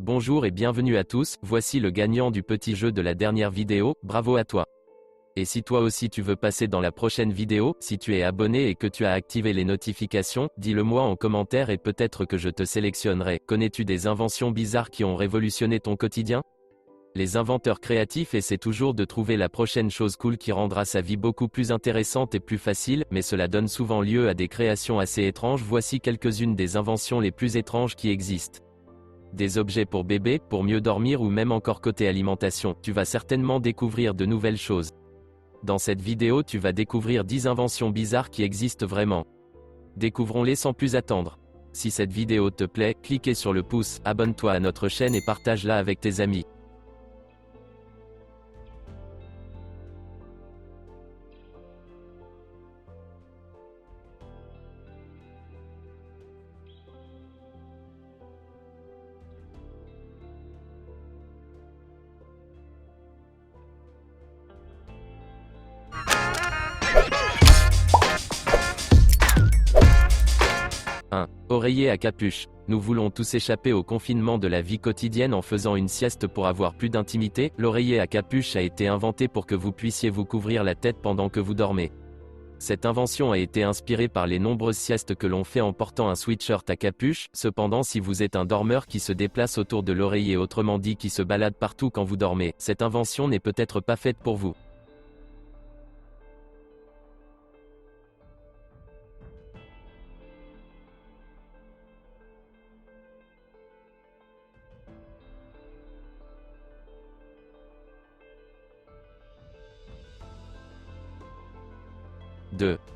Bonjour et bienvenue à tous, voici le gagnant du petit jeu de la dernière vidéo, bravo à toi. Et si toi aussi tu veux passer dans la prochaine vidéo, si tu es abonné et que tu as activé les notifications, dis-le moi en commentaire et peut-être que je te sélectionnerai. Connais-tu des inventions bizarres qui ont révolutionné ton quotidien? Les inventeurs créatifs essaient toujours de trouver la prochaine chose cool qui rendra sa vie beaucoup plus intéressante et plus facile, mais cela donne souvent lieu à des créations assez étranges. Voici quelques-unes des inventions les plus étranges qui existent. Des objets pour bébé, pour mieux dormir ou même encore côté alimentation, tu vas certainement découvrir de nouvelles choses. Dans cette vidéo tu vas découvrir 10 inventions bizarres qui existent vraiment. Découvrons-les sans plus attendre. Si cette vidéo te plaît, cliquez sur le pouce, abonne-toi à notre chaîne et partage-la avec tes amis. Oreiller à capuche. Nous voulons tous échapper au confinement de la vie quotidienne en faisant une sieste pour avoir plus d'intimité. L'oreiller à capuche a été inventé pour que vous puissiez vous couvrir la tête pendant que vous dormez. Cette invention a été inspirée par les nombreuses siestes que l'on fait en portant un sweatshirt à capuche. Cependant, si vous êtes un dormeur qui se déplace autour de l'oreiller, autrement dit qui se balade partout quand vous dormez, cette invention n'est peut-être pas faite pour vous.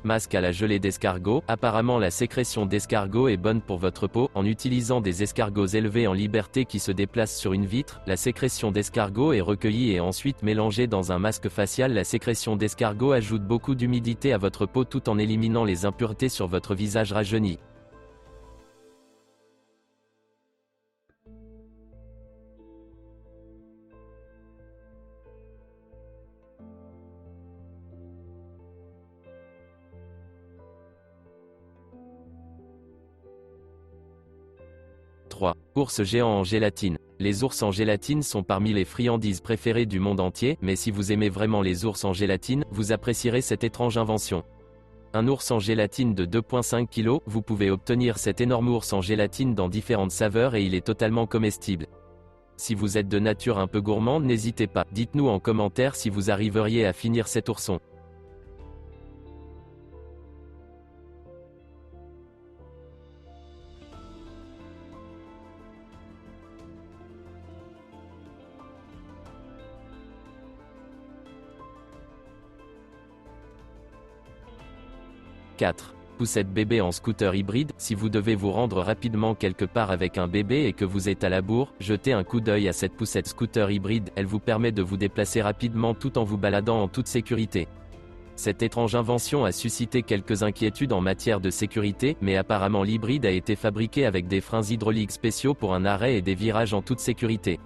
Masque à la gelée d'escargot. Apparemment la sécrétion d'escargot est bonne pour votre peau. En utilisant des escargots élevés en liberté qui se déplacent sur une vitre, la sécrétion d'escargot est recueillie et ensuite mélangée dans un masque facial. La sécrétion d'escargot ajoute beaucoup d'humidité à votre peau tout en éliminant les impuretés sur votre visage rajeuni. Ours géant en gélatine. Les ours en gélatine sont parmi les friandises préférées du monde entier, mais si vous aimez vraiment les ours en gélatine, vous apprécierez cette étrange invention. Un ours en gélatine de 2,5 kg, vous pouvez obtenir cet énorme ours en gélatine dans différentes saveurs et il est totalement comestible. Si vous êtes de nature un peu gourmande, n'hésitez pas, dites-nous en commentaire si vous arriveriez à finir cet ourson. Poussette bébé en scooter hybride. Si vous devez vous rendre rapidement quelque part avec un bébé et que vous êtes à la bourre, jetez un coup d'œil à cette poussette scooter hybride, elle vous permet de vous déplacer rapidement tout en vous baladant en toute sécurité. Cette étrange invention a suscité quelques inquiétudes en matière de sécurité, mais apparemment l'hybride a été fabriqué avec des freins hydrauliques spéciaux pour un arrêt et des virages en toute sécurité.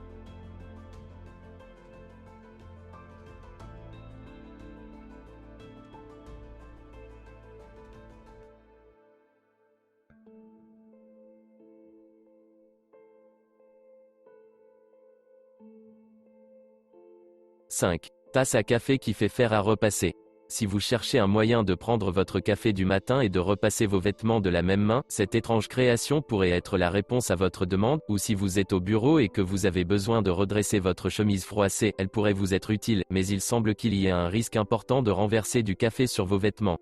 Tasse à café qui fait fer à repasser. Si vous cherchez un moyen de prendre votre café du matin et de repasser vos vêtements de la même main, cette étrange création pourrait être la réponse à votre demande, ou si vous êtes au bureau et que vous avez besoin de redresser votre chemise froissée, elle pourrait vous être utile, mais il semble qu'il y ait un risque important de renverser du café sur vos vêtements.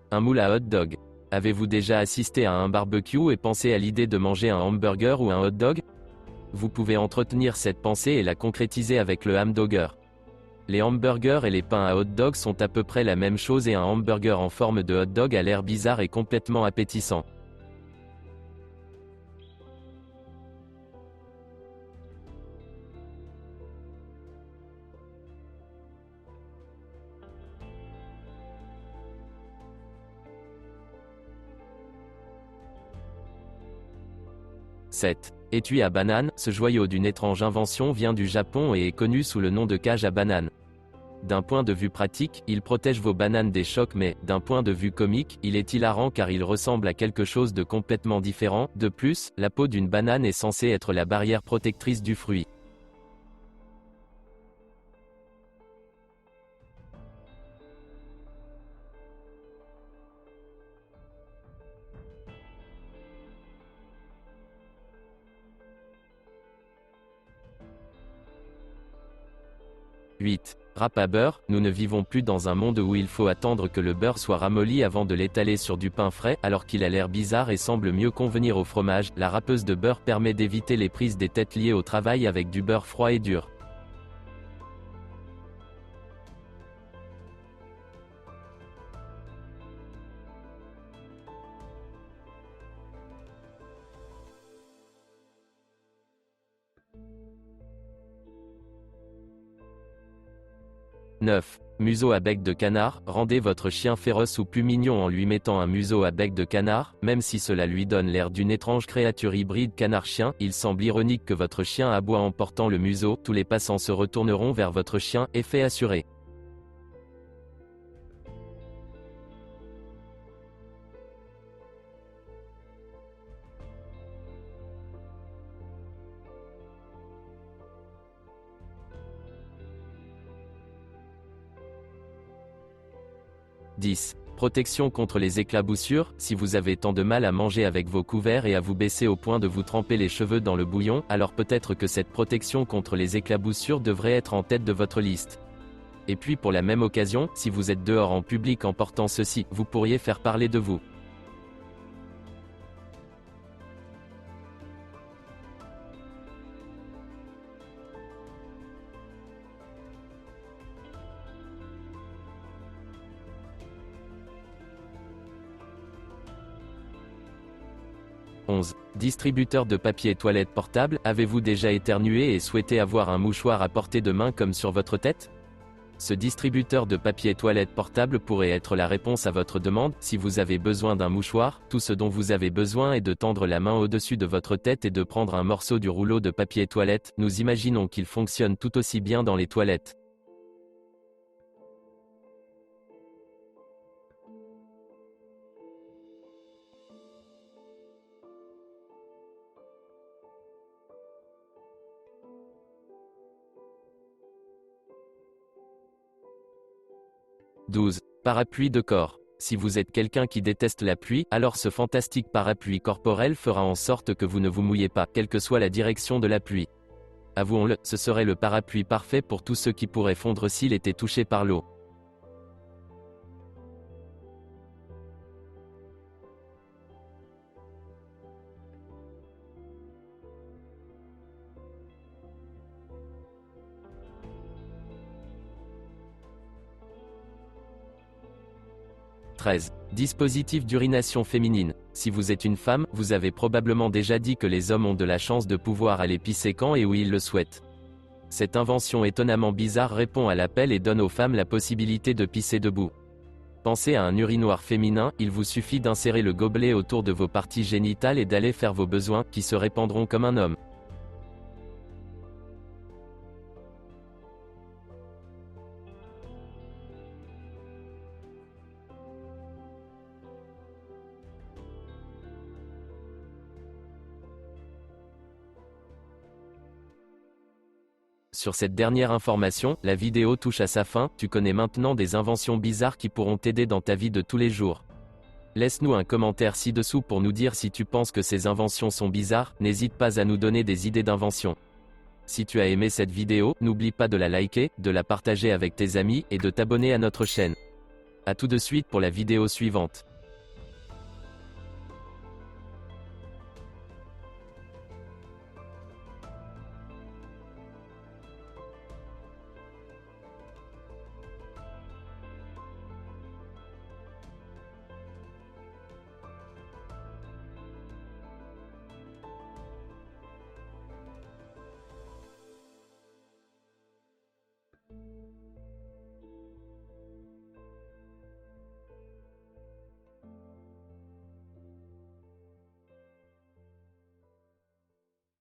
Un moule à hot dog. Avez-vous déjà assisté à un barbecue et pensé à l'idée de manger un hamburger ou un hot dog? Vous pouvez entretenir cette pensée et la concrétiser avec le hamdogger. Les hamburgers et les pains à hot dog sont à peu près la même chose et un hamburger en forme de hot dog a l'air bizarre et complètement appétissant. 7. Étui à banane, ce joyau d'une étrange invention vient du Japon et est connu sous le nom de cage à banane. D'un point de vue pratique, il protège vos bananes des chocs mais, d'un point de vue comique, il est hilarant car il ressemble à quelque chose de complètement différent. De plus, la peau d'une banane est censée être la barrière protectrice du fruit. « 8. Râpe à beurre, nous ne vivons plus dans un monde où il faut attendre que le beurre soit ramolli avant de l'étaler sur du pain frais, alors qu'il a l'air bizarre et semble mieux convenir au fromage. La râpeuse de beurre permet d'éviter les prises des têtes liées au travail avec du beurre froid et dur. « 9. Museau à bec de canard, rendez votre chien féroce ou plus mignon en lui mettant un museau à bec de canard, même si cela lui donne l'air d'une étrange créature hybride canard-chien, il semble ironique que votre chien aboie en portant le museau, tous les passants se retourneront vers votre chien, effet assuré. « 10. Protection contre les éclaboussures, si vous avez tant de mal à manger avec vos couverts et à vous baisser au point de vous tremper les cheveux dans le bouillon, alors peut-être que cette protection contre les éclaboussures devrait être en tête de votre liste. Et puis pour la même occasion, si vous êtes dehors en public en portant ceci, vous pourriez faire parler de vous. « 11. Distributeur de papier toilette portable, avez-vous déjà éternué et souhaité avoir un mouchoir à portée de main comme sur votre tête ? Ce distributeur de papier toilette portable pourrait être la réponse à votre demande. Si vous avez besoin d'un mouchoir, tout ce dont vous avez besoin est de tendre la main au-dessus de votre tête et de prendre un morceau du rouleau de papier toilette. Nous imaginons qu'il fonctionne tout aussi bien dans les toilettes. « 12. Parapluie de corps. Si vous êtes quelqu'un qui déteste la pluie, alors ce fantastique parapluie corporel fera en sorte que vous ne vous mouillez pas, quelle que soit la direction de la pluie. Avouons-le, ce serait le parapluie parfait pour tous ceux qui pourraient fondre s'il était touché par l'eau. « 13. Dispositif d'urination féminine. Si vous êtes une femme, vous avez probablement déjà dit que les hommes ont de la chance de pouvoir aller pisser quand et où ils le souhaitent. Cette invention étonnamment bizarre répond à l'appel et donne aux femmes la possibilité de pisser debout. Pensez à un urinoir féminin, il vous suffit d'insérer le gobelet autour de vos parties génitales et d'aller faire vos besoins, qui se répandront comme un homme. Sur cette dernière information, la vidéo touche à sa fin. Tu connais maintenant des inventions bizarres qui pourront t'aider dans ta vie de tous les jours. Laisse-nous un commentaire ci-dessous pour nous dire si tu penses que ces inventions sont bizarres, n'hésite pas à nous donner des idées d'inventions. Si tu as aimé cette vidéo, n'oublie pas de la liker, de la partager avec tes amis et de t'abonner à notre chaîne. À tout de suite pour la vidéo suivante.